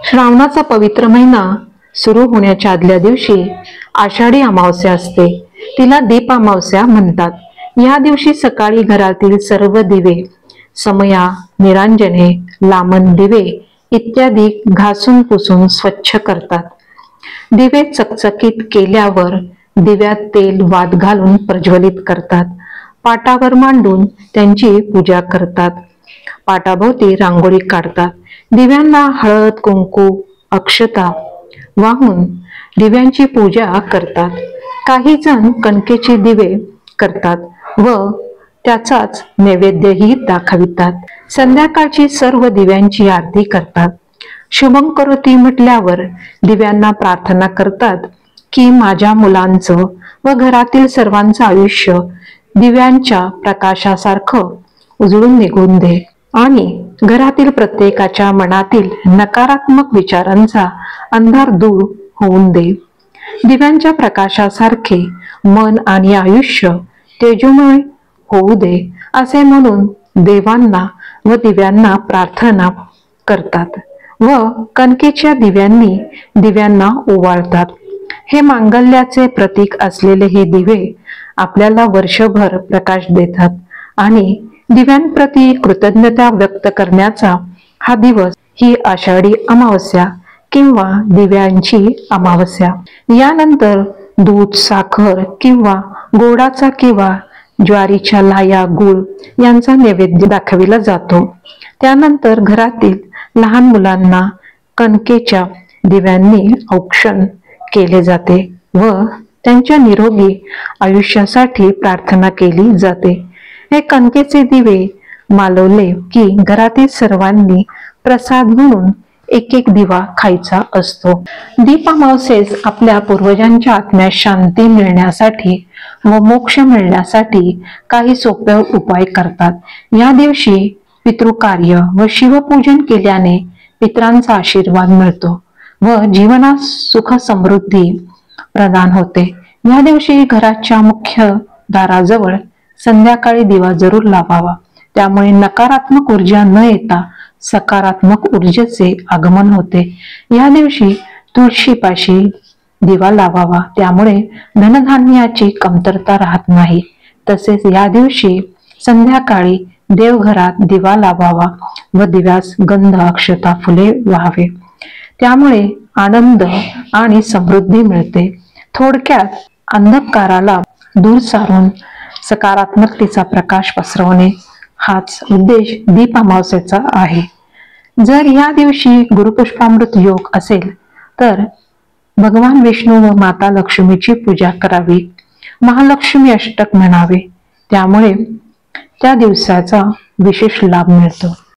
श्रावणाचा पवित्र महिना सुरू होण्याच्या आदल्या दिवशी आषाढी अमावस्या असते. तिला दीप अमावस्या म्हणतात. या दिवशी सकाळी घरातील सर्व दिवे, समया, निरांजने, लामण दिवे इत्यादी घासून पुसून स्वच्छ करतात. दिवे चकचकीत केल्यावर दिव्यात तेल वात घालून प्रज्वलित करतात. पाटावर मांडून त्यांची पूजा करतात. पाटाभोवती रांगोळी काढतात. दिव्यांना हळद, कुंकू, अक्षता वाहून दिव्यांची पूजा करतात. काही जण कणकेचे दिवे करतात व त्याचाच नैवेद्यही दाखवितात. संध्याकाळची सर्व दिव्यांची आरती करतात. शुभं करोती म्हटल्यावर दिव्यांना प्रार्थना करतात की माझ्या मुलांचं व घरातील सर्वांचं आयुष्य दिव्यांच्या प्रकाशासारखं उजळून निघून दे आणि घरातील प्रत्येकाच्या मनातील नकारात्मक विचारांचा अंधार दूर होऊन दे. दिव्यांच्या प्रकाशासारखे मन आणि आयुष्य तेजोमय होऊ दे असे म्हणून देवांना व दिव्यांना प्रार्थना करतात व कणकेच्या दिव्यांनी दिव्यांना ओवाळतात. हे मांगल्याचे प्रतीक असलेले हे दिवे आपल्याला वर्षभर प्रकाश देतात आणि दिव्यांप्रती कृतज्ञता व्यक्त करण्याचा हा दिवस ही आषाढी अमावस्या किंवा दिव्यांची अमावस्या. यानंतर दूध, साखर किंवा गोडाचा किंवा ज्वारीच्या लाया, गुळ यांचा नैवेद्य दाखविला जातो. त्यानंतर घरातील लहान मुलांना कणकेच्या दिव्यांनी औक्षण केले जाते व त्यांच्या निरोगी आयुष्यासाठी प्रार्थना केली जाते. हे कणकेचे दिवे मालवले की घरातील सर्वांनी प्रसाद म्हणून एक एक दिवा खायचा असतो. दीप अमावस्येस आपल्या पूर्वजांच्या आत्म्यास शांती मिळण्यासाठी व मोक्ष मिळण्यासाठी काही सोपे उपाय करतात. या दिवशी पितृकार्य व शिवपूजन केल्याने पितरांचा आशीर्वाद मिळतो व जीवनात सुख समृद्धी प्रदान होते. या दिवशी घराच्या मुख्य दाराजवळ संध्याकाळी दिवा जरूर लावावा. त्यामुळे नकारात्मक ऊर्जा न येता सकारात्मक ऊर्जेचे आगमन होते. या दिवशी तुळशीपाशी दिवा लावावा. त्यामुळे धनधान्याची कमतरता राहत नाही. तसेच या दिवशी संध्याकाळी देवघरात दिवा लावावा व दिव्यास गंध, अक्षता, फुले व्हावे. त्यामुळे आनंद आणि समृद्धी मिळते. थोडक्यात अंधकाराला दूर सारून सकारात्मकतेचा प्रकाश पसरवणे हाच उद्देश दीप अमावस्येचा आहे. जर या दिवशी गुरुपुष्पामृत योग असेल तर भगवान विष्णू व माता लक्ष्मीची पूजा करावी. महालक्ष्मी अष्टक म्हणावे. त्यामुळे त्या दिवसाचा विशेष लाभ मिळतो.